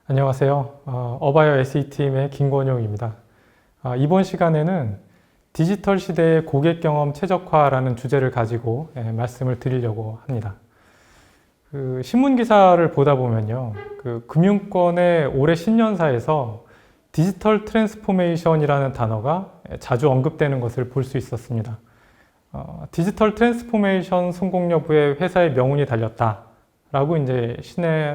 안녕하세요. 어바이어 SE팀의 김권용입니다. 이번 시간에는 디지털 시대의 고객 경험 최적화라는 주제를 가지고 말씀을 드리려고 합니다. 신문 기사를 보다 보면요. 금융권의 올해 신년사에서 디지털 트랜스포메이션이라는 단어가 자주 언급되는 것을 볼 수 있었습니다. 디지털 트랜스포메이션 성공 여부에 회사의 명운이 달렸다. 라고 이제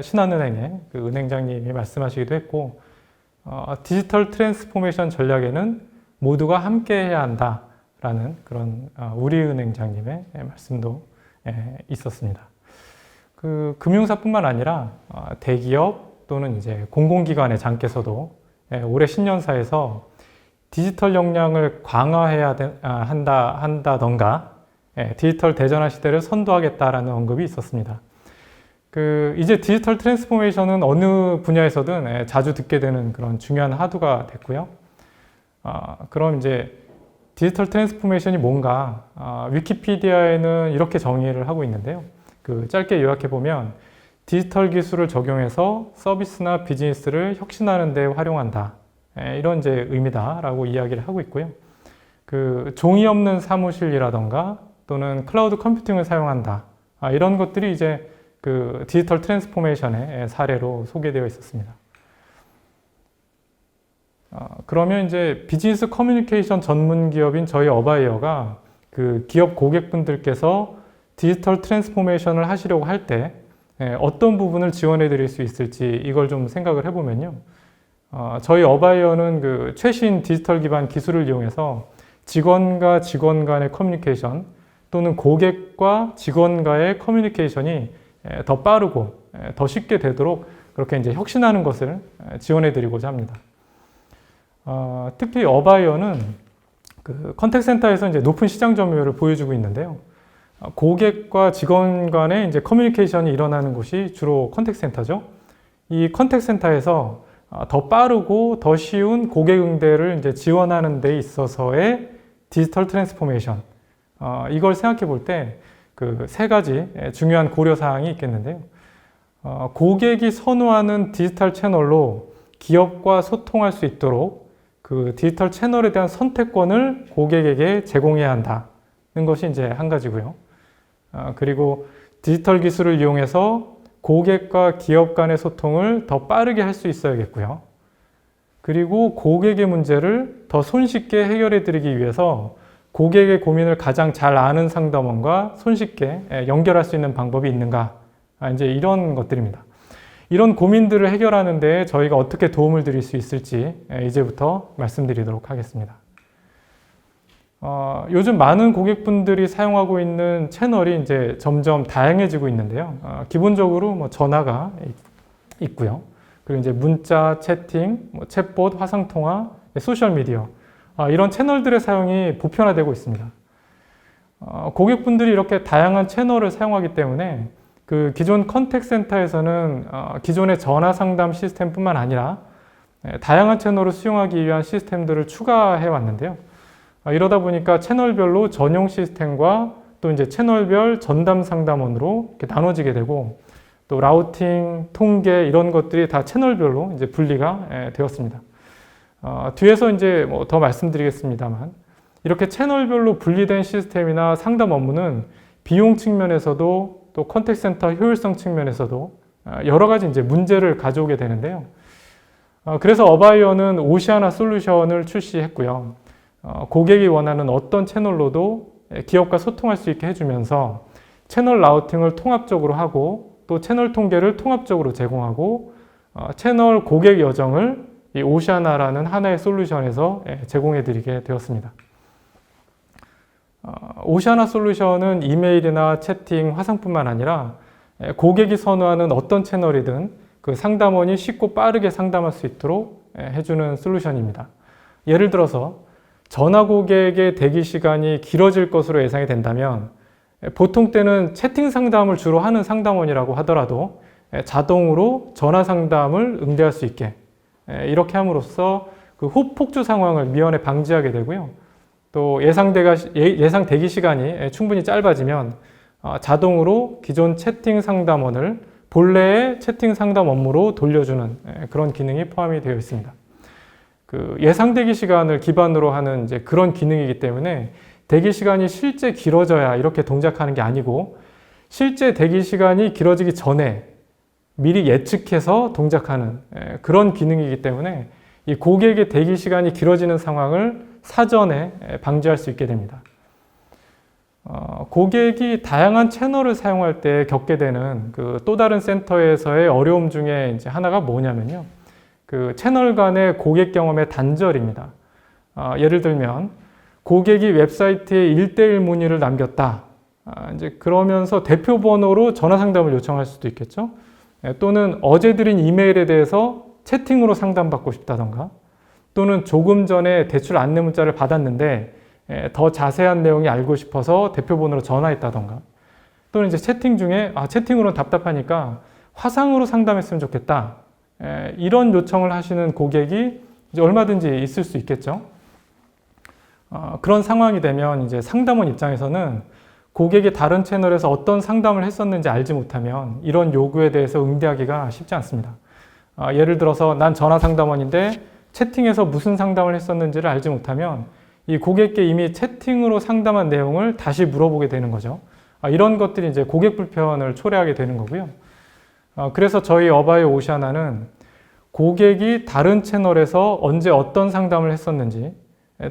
신한은행의 은행장님이 말씀하시기도 했고, 디지털 트랜스포메이션 전략에는 모두가 함께 해야 한다라는 그런 우리은행장님의 말씀도 있었습니다. 금융사뿐만 아니라 대기업 또는 이제 공공기관의 장께서도 올해 신년사에서 디지털 역량을 강화해야 한다던가 디지털 대전환 시대를 선도하겠다라는 언급이 있었습니다. 이제 디지털 트랜스포메이션은 어느 분야에서든 자주 듣게 되는 그런 중요한 화두가 됐고요. 그럼 이제 디지털 트랜스포메이션이 뭔가 위키피디아에는 이렇게 정의를 하고 있는데요. 짧게 요약해 보면 디지털 기술을 적용해서 서비스나 비즈니스를 혁신하는 데 활용한다. 이런 이제 의미다라고 이야기를 하고 있고요. 종이 없는 사무실이라던가 또는 클라우드 컴퓨팅을 사용한다. 이런 것들이 이제 디지털 트랜스포메이션의 사례로 소개되어 있었습니다. 그러면 이제 비즈니스 커뮤니케이션 전문 기업인 저희 어바이어가 기업 고객분들께서 디지털 트랜스포메이션을 하시려고 할 때 어떤 부분을 지원해 드릴 수 있을지 이걸 좀 생각을 해보면요. 저희 어바이어는 최신 디지털 기반 기술을 이용해서 직원과 직원 간의 커뮤니케이션 또는 고객과 직원과의 커뮤니케이션이 더 빠르고 더 쉽게 되도록 그렇게 이제 혁신하는 것을 지원해 드리고자 합니다. 특히 어바이어는 컨택센터에서 이제 높은 시장 점유율을 보여주고 있는데요. 고객과 직원 간의 이제 커뮤니케이션이 일어나는 곳이 주로 컨택센터죠. 이 컨택센터에서 더 빠르고 더 쉬운 고객 응대를 이제 지원하는 데 있어서의 디지털 트랜스포메이션. 이걸 생각해 볼 때 세 가지 중요한 고려사항이 있겠는데요. 고객이 선호하는 디지털 채널로 기업과 소통할 수 있도록 디지털 채널에 대한 선택권을 고객에게 제공해야 한다는 것이 이제 한 가지고요. 그리고 디지털 기술을 이용해서 고객과 기업 간의 소통을 더 빠르게 할 수 있어야겠고요. 그리고 고객의 문제를 더 손쉽게 해결해 드리기 위해서 고객의 고민을 가장 잘 아는 상담원과 손쉽게 연결할 수 있는 방법이 있는가? 이제 이런 것들입니다. 이런 고민들을 해결하는 데 저희가 어떻게 도움을 드릴 수 있을지 이제부터 말씀드리도록 하겠습니다. 요즘 많은 고객분들이 사용하고 있는 채널이 이제 점점 다양해지고 있는데요. 기본적으로 전화가 있고요. 그리고 이제 문자, 채팅, 챗봇, 화상통화, 소셜미디어. 이런 채널들의 사용이 보편화되고 있습니다. 고객분들이 이렇게 다양한 채널을 사용하기 때문에 기존 컨택센터에서는 기존의 전화 상담 시스템뿐만 아니라 다양한 채널을 수용하기 위한 시스템들을 추가해 왔는데요. 이러다 보니까 채널별로 전용 시스템과 또 이제 채널별 전담 상담원으로 이렇게 나눠지게 되고 또 라우팅, 통계 이런 것들이 다 채널별로 이제 분리가 되었습니다. 뒤에서 이제 더 말씀드리겠습니다만 이렇게 채널별로 분리된 시스템이나 상담 업무는 비용 측면에서도 또 컨택센터 효율성 측면에서도 여러 가지 이제 문제를 가져오게 되는데요. 그래서 어바이어는 오시아나 솔루션을 출시했고요. 고객이 원하는 어떤 채널로도 기업과 소통할 수 있게 해주면서 채널 라우팅을 통합적으로 하고 또 채널 통계를 통합적으로 제공하고 채널 고객 여정을 이 오시아나라는 하나의 솔루션에서 제공해 드리게 되었습니다. 오시아나 솔루션은 이메일이나 채팅, 화상뿐만 아니라 고객이 선호하는 어떤 채널이든 상담원이 쉽고 빠르게 상담할 수 있도록 해주는 솔루션입니다. 예를 들어서 전화 고객의 대기 시간이 길어질 것으로 예상이 된다면 보통 때는 채팅 상담을 주로 하는 상담원이라고 하더라도 자동으로 전화 상담을 응대할 수 있게 이렇게 함으로써 후폭주 상황을 미연에 방지하게 되고요. 또 예상 대기 시간이 충분히 짧아지면 자동으로 기존 채팅 상담원을 본래의 채팅 상담 업무로 돌려주는 그런 기능이 포함이 되어 있습니다. 그 예상 대기 시간을 기반으로 하는 이제 그런 기능이기 때문에 대기 시간이 실제 길어져야 이렇게 동작하는 게 아니고 실제 대기 시간이 길어지기 전에 미리 예측해서 동작하는 그런 기능이기 때문에 이 고객의 대기 시간이 길어지는 상황을 사전에 방지할 수 있게 됩니다. 고객이 다양한 채널을 사용할 때 겪게 되는 그 또 다른 센터에서의 어려움 중에 이제 하나가 뭐냐면요. 그 채널 간의 고객 경험의 단절입니다. 예를 들면 고객이 웹사이트에 1:1 문의를 남겼다. 이제 그러면서 대표 번호로 전화 상담을 요청할 수도 있겠죠. 또는 어제 드린 이메일에 대해서 채팅으로 상담받고 싶다던가, 또는 조금 전에 대출 안내 문자를 받았는데 더 자세한 내용이 알고 싶어서 대표 번호로 전화했다던가, 또는 이제 채팅 중에 채팅으로는 답답하니까 화상으로 상담했으면 좋겠다. 이런 요청을 하시는 고객이 이제 얼마든지 있을 수 있겠죠. 그런 상황이 되면 이제 상담원 입장에서는 고객이 다른 채널에서 어떤 상담을 했었는지 알지 못하면 이런 요구에 대해서 응대하기가 쉽지 않습니다. 예를 들어서 난 전화 상담원인데 채팅에서 무슨 상담을 했었는지를 알지 못하면 이 고객께 이미 채팅으로 상담한 내용을 다시 물어보게 되는 거죠. 이런 것들이 이제 고객 불편을 초래하게 되는 거고요. 그래서 저희 어바이오 오시아나는 고객이 다른 채널에서 언제 어떤 상담을 했었는지,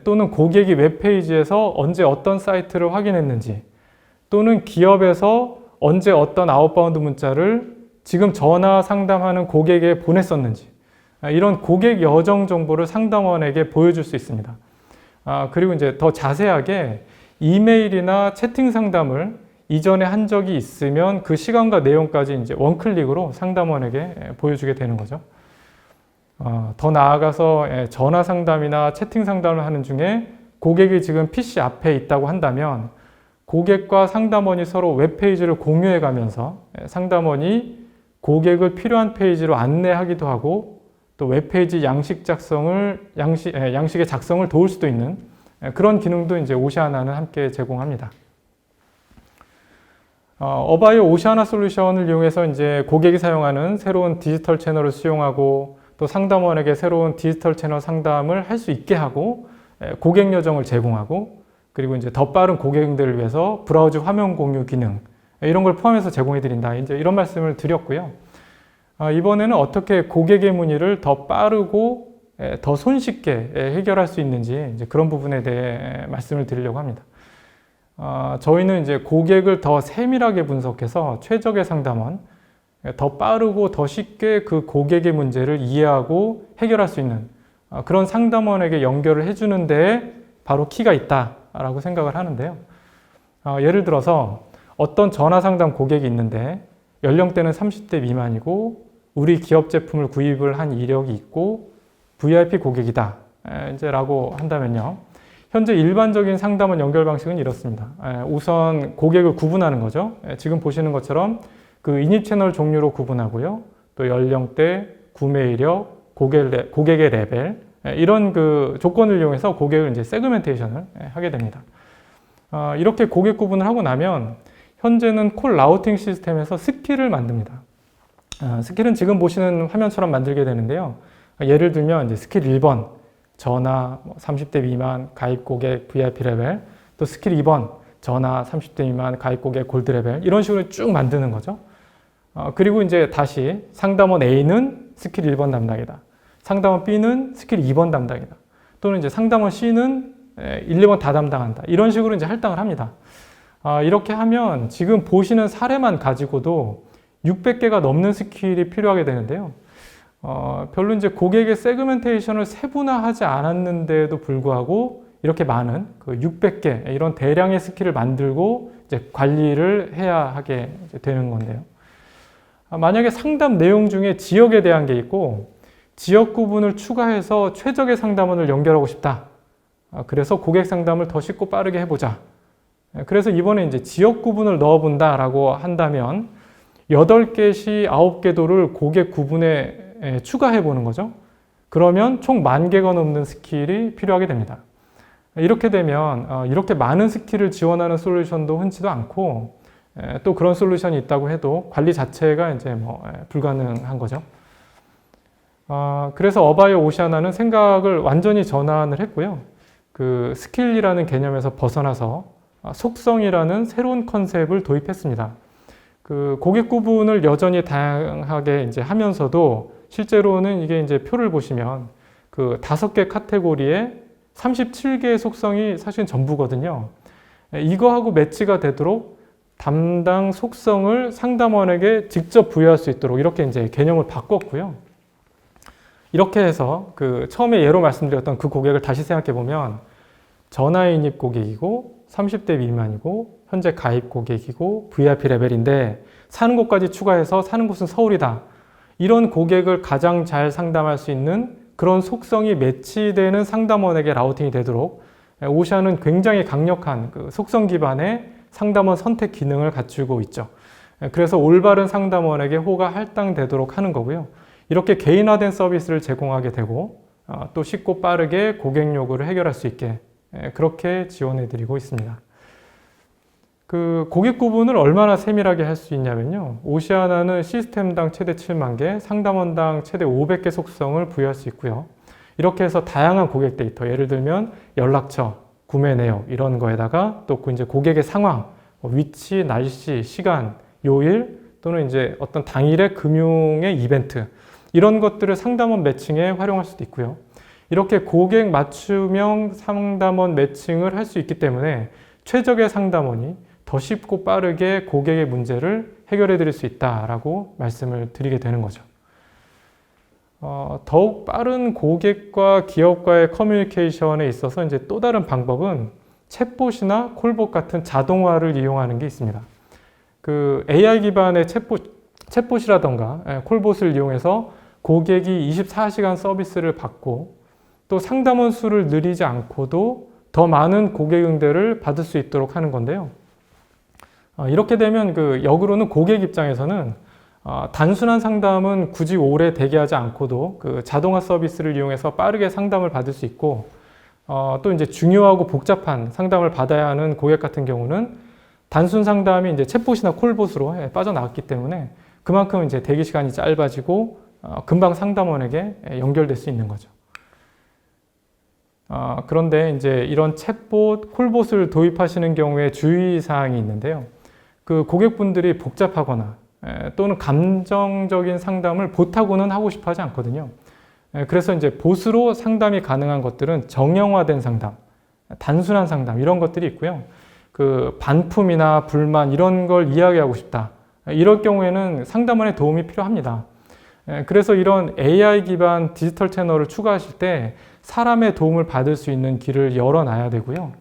또는 고객이 웹페이지에서 언제 어떤 사이트를 확인했는지, 또는 기업에서 언제 어떤 아웃바운드 문자를 지금 전화 상담하는 고객에게 보냈었는지, 이런 고객 여정 정보를 상담원에게 보여줄 수 있습니다. 그리고 이제 더 자세하게 이메일이나 채팅 상담을 이전에 한 적이 있으면 그 시간과 내용까지 이제 원클릭으로 상담원에게 보여주게 되는 거죠. 더 나아가서 전화 상담이나 채팅 상담을 하는 중에 고객이 지금 PC 앞에 있다고 한다면 고객과 상담원이 서로 웹페이지를 공유해 가면서 상담원이 고객을 필요한 페이지로 안내하기도 하고, 또 웹페이지 양식의 작성을 도울 수도 있는 그런 기능도 이제 오시아나는 함께 제공합니다. 어바이오 오시아나 솔루션을 이용해서 이제 고객이 사용하는 새로운 디지털 채널을 수용하고, 또 상담원에게 새로운 디지털 채널 상담을 할 수 있게 하고, 고객 여정을 제공하고, 그리고 이제 더 빠른 고객 응대를 위해서 브라우저 화면 공유 기능, 이런 걸 포함해서 제공해 드린다. 이제 이런 말씀을 드렸고요. 이번에는 어떻게 고객의 문의를 더 빠르고 더 손쉽게 해결할 수 있는지 이제 그런 부분에 대해 말씀을 드리려고 합니다. 저희는 이제 고객을 더 세밀하게 분석해서 최적의 상담원, 더 빠르고 더 쉽게 그 고객의 문제를 이해하고 해결할 수 있는 그런 상담원에게 연결을 해주는 데에 바로 키가 있다라고 생각을 하는데요. 예를 들어서 어떤 전화 상담 고객이 있는데 연령대는 30대 미만이고 우리 기업 제품을 구입을 한 이력이 있고 VIP 고객이다 이제 라고 한다면요. 현재 일반적인 상담원 연결 방식은 이렇습니다. 우선 고객을 구분하는 거죠. 지금 보시는 것처럼 그 인입 채널 종류로 구분하고요. 또 연령대, 구매 이력, 고객의 레벨 이런 그 조건을 이용해서 고객을 이제 세그멘테이션을 하게 됩니다. 이렇게 고객 구분을 하고 나면 현재는 콜 라우팅 시스템에서 스킬을 만듭니다. 스킬은 지금 보시는 화면처럼 만들게 되는데요. 예를 들면 이제 스킬 1번 전화 30대 미만 가입 고객 VIP 레벨, 또 스킬 2번 전화 30대 미만 가입 고객 골드 레벨 이런 식으로 쭉 만드는 거죠. 그리고 이제 다시 상담원 A는 스킬 1번 담당이다. 상담원 B는 스킬 2번 담당이다. 또는 이제 상담원 C는 1, 2번 다 담당한다. 이런 식으로 이제 할당을 합니다. 이렇게 하면 지금 보시는 사례만 가지고도 600개가 넘는 스킬이 필요하게 되는데요. 별로 이제 고객의 세그멘테이션을 세분화하지 않았는데도 불구하고 이렇게 많은 그 600개 이런 대량의 스킬을 만들고 이제 관리를 해야 하게 되는 건데요. 만약에 상담 내용 중에 지역에 대한 게 있고 지역 구분을 추가해서 최적의 상담원을 연결하고 싶다. 그래서 고객 상담을 더 쉽고 빠르게 해보자. 그래서 이번에 이제 지역 구분을 넣어본다라고 한다면 8개시 9개 도를 고객 구분에 추가해 보는 거죠. 그러면 총 10,000개가 넘는 스킬이 필요하게 됩니다. 이렇게 되면 이렇게 많은 스킬을 지원하는 솔루션도 흔치도 않고 또 그런 솔루션이 있다고 해도 관리 자체가 이제 불가능한 거죠. 그래서 어바이어 오시아나는 생각을 완전히 전환을 했고요. 그 스킬이라는 개념에서 벗어나서 속성이라는 새로운 컨셉을 도입했습니다. 그 고객 구분을 여전히 다양하게 이제 하면서도 실제로는 이게 이제 표를 보시면 그 5개 카테고리에 37개의 속성이 사실 전부거든요. 이거하고 매치가 되도록 담당 속성을 상담원에게 직접 부여할 수 있도록 이렇게 이제 개념을 바꿨고요. 이렇게 해서 그 처음에 예로 말씀드렸던 그 고객을 다시 생각해 보면 전화인입 고객이고 30대 미만이고 현재 가입 고객이고 VIP 레벨인데 사는 곳까지 추가해서 사는 곳은 서울이다. 이런 고객을 가장 잘 상담할 수 있는 그런 속성이 매치되는 상담원에게 라우팅이 되도록 오시아는 굉장히 강력한 그 속성 기반의 상담원 선택 기능을 갖추고 있죠. 그래서 올바른 상담원에게 호가 할당되도록 하는 거고요. 이렇게 개인화된 서비스를 제공하게 되고 또 쉽고 빠르게 고객 요구를 해결할 수 있게 그렇게 지원해 드리고 있습니다. 그 고객 구분을 얼마나 세밀하게 할 수 있냐면요. 오시아나는 시스템당 최대 7만 개, 상담원당 최대 500개 속성을 부여할 수 있고요. 이렇게 해서 다양한 고객 데이터, 예를 들면 연락처, 구매 내역 이런 거에다가 또 이제 고객의 상황, 위치, 날씨, 시간, 요일 또는 이제 어떤 당일의 금융의 이벤트 이런 것들을 상담원 매칭에 활용할 수도 있고요. 이렇게 고객 맞춤형 상담원 매칭을 할 수 있기 때문에 최적의 상담원이 더 쉽고 빠르게 고객의 문제를 해결해 드릴 수 있다라고 말씀을 드리게 되는 거죠. 더욱 빠른 고객과 기업과의 커뮤니케이션에 있어서 이제 또 다른 방법은 챗봇이나 콜봇 같은 자동화를 이용하는 게 있습니다. 그 AI 기반의 챗봇이라던가 콜봇을 이용해서 고객이 24시간 서비스를 받고 또 상담원 수를 늘리지 않고도 더 많은 고객 응대를 받을 수 있도록 하는 건데요. 이렇게 되면 그 역으로는 고객 입장에서는 단순한 상담은 굳이 오래 대기하지 않고도 그 자동화 서비스를 이용해서 빠르게 상담을 받을 수 있고 또 이제 중요하고 복잡한 상담을 받아야 하는 고객 같은 경우는 단순 상담이 이제 챗봇이나 콜봇으로 빠져나갔기 때문에 그만큼 이제 대기 시간이 짧아지고 금방 상담원에게 연결될 수 있는 거죠. 그런데 이제 이런 챗봇, 콜봇을 도입하시는 경우에 주의사항이 있는데요. 그 고객분들이 복잡하거나 또는 감정적인 상담을 봇하고는 하고 싶어 하지 않거든요. 그래서 이제 봇으로 상담이 가능한 것들은 정형화된 상담, 단순한 상담 이런 것들이 있고요. 그 반품이나 불만 이런 걸 이야기하고 싶다. 이럴 경우에는 상담원의 도움이 필요합니다. 그래서 이런 AI 기반 디지털 채널을 추가하실 때 사람의 도움을 받을 수 있는 길을 열어놔야 되고요.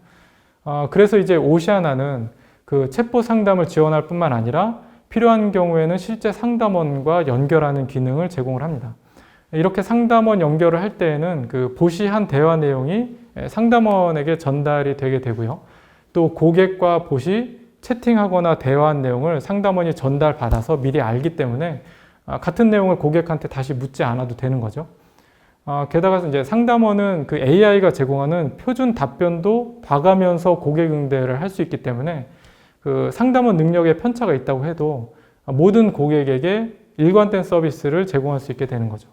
그래서 이제 오시아나는 그 챗봇 상담을 지원할 뿐만 아니라 필요한 경우에는 실제 상담원과 연결하는 기능을 제공을 합니다. 이렇게 상담원 연결을 할 때에는 그 봇이 한 대화 내용이 상담원에게 전달이 되게 되고요. 또 고객과 봇이 채팅하거나 대화한 내용을 상담원이 전달받아서 미리 알기 때문에 같은 내용을 고객한테 다시 묻지 않아도 되는 거죠. 게다가 이제 상담원은 그 AI가 제공하는 표준 답변도 봐가면서 고객 응대를 할 수 있기 때문에 그 상담원 능력에 편차가 있다고 해도 모든 고객에게 일관된 서비스를 제공할 수 있게 되는 거죠.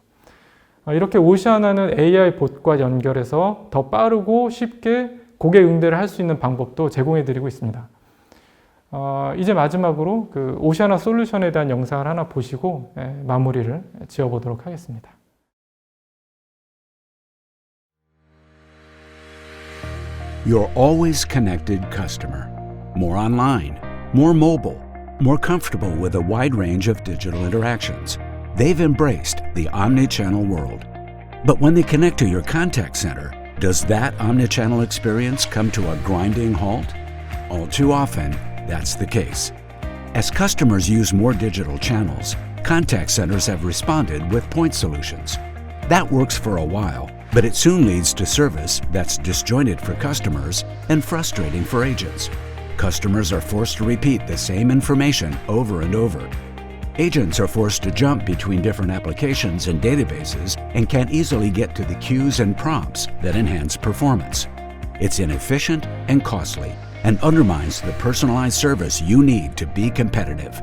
이렇게 오시아나는 AI 봇과 연결해서 더 빠르고 쉽게 고객 응대를 할 수 있는 방법도 제공해 드리고 있습니다. 이제 마지막으로 그 오시아나 솔루션에 대한 영상을 하나 보시고 마무리를 지어보도록 하겠습니다. Your always connected customer. More online, more mobile, more comfortable with a wide range of digital interactions. They've embraced the omni-channel world. But when they connect to your contact center, does that omni-channel experience come to a grinding halt? All too often, that's the case. As customers use more digital channels, contact centers have responded with point solutions. That works for a while, but it soon leads to service that's disjointed for customers and frustrating for agents. Customers are forced to repeat the same information over and over. Agents are forced to jump between different applications and databases and can't easily get to the cues and prompts that enhance performance. It's inefficient and costly, and undermines the personalized service you need to be competitive.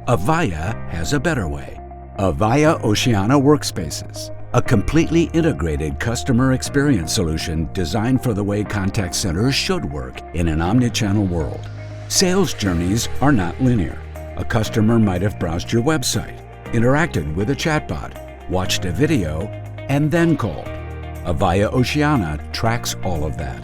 Avaya has a better way. Avaya Oceana Workspaces, a completely integrated customer experience solution designed for the way contact centers should work in an omnichannel world. Sales journeys are not linear. A customer might have browsed your website, interacted with a chatbot, watched a video, and then called. Avaya Oceana tracks all of that.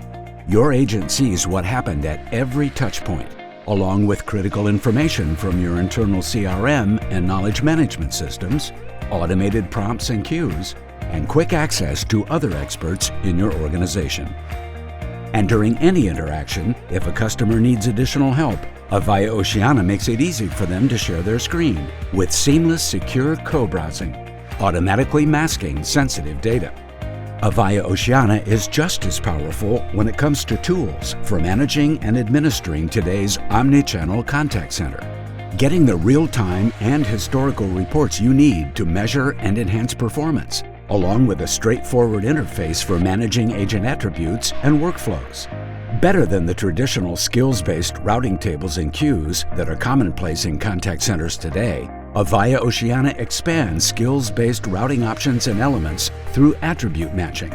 Your agent sees what happened at every touch point, along with critical information from your internal CRM and knowledge management systems, automated prompts and queues, and quick access to other experts in your organization. And during any interaction, if a customer needs additional help, Avaya Oceana makes it easy for them to share their screen with seamless, secure co-browsing, automatically masking sensitive data. Avaya Oceana is just as powerful when it comes to tools for managing and administering today's omnichannel contact center. Getting the real-time and historical reports you need to measure and enhance performance, along with a straightforward interface for managing agent attributes and workflows. Better than the traditional skills-based routing tables and queues that are commonplace in contact centers today, Avaya Oceana expands skills-based routing options and elements through attribute matching.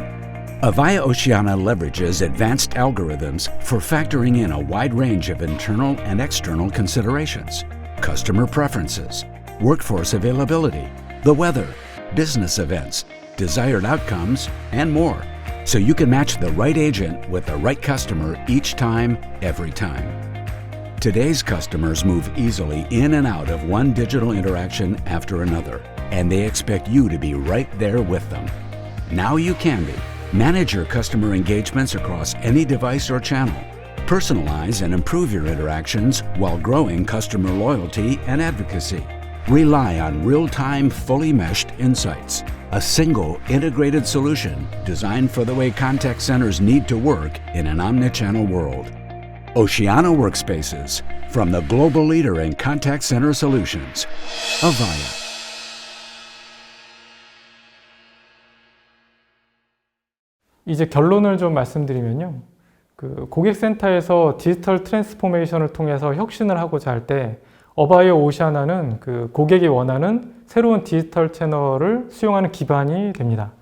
Avaya Oceana leverages advanced algorithms for factoring in a wide range of internal and external considerations, customer preferences, workforce availability, the weather, business events, desired outcomes, and more, so you can match the right agent with the right customer each time, every time. Today's customers move easily in and out of one digital interaction after another, and they expect you to be right there with them. Now you can be. Manage your customer engagements across any device or channel. Personalize and improve your interactions while growing customer loyalty and advocacy. Rely on real-time, fully meshed insights. A single, integrated solution designed for the way contact centers need to work in an omnichannel world. Oceana Workspaces, from the global leader in contact center solutions, Avaya. 이제 결론을 좀 말씀드리면요. 고객센터에서 디지털 트랜스포메이션을 통해서 혁신을 하고자 할 때 어바이어 오시아나는 고객이 원하는 새로운 디지털 채널을 수용하는 기반이 됩니다.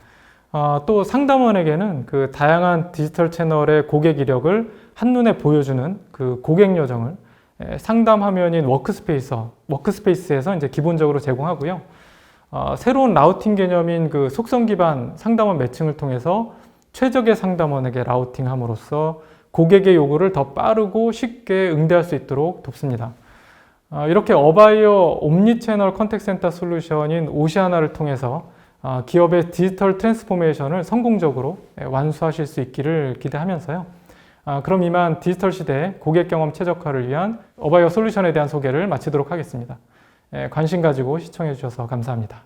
또 상담원에게는 다양한 디지털 채널의 고객 이력을 한눈에 보여주는 고객 요정을 상담 화면인 워크스페이스에서 이제 기본적으로 제공하고요. 새로운 라우팅 개념인 속성 기반 상담원 매칭을 통해서 최적의 상담원에게 라우팅함으로써 고객의 요구를 더 빠르고 쉽게 응대할 수 있도록 돕습니다. 이렇게 어바이어 옴니채널 컨택센터 솔루션인 오시아나를 통해서 기업의 디지털 트랜스포메이션을 성공적으로 완수하실 수 있기를 기대하면서요. 그럼 이만 디지털 시대의 고객 경험 최적화를 위한 어바이어 솔루션에 대한 소개를 마치도록 하겠습니다. 관심 가지고 시청해 주셔서 감사합니다.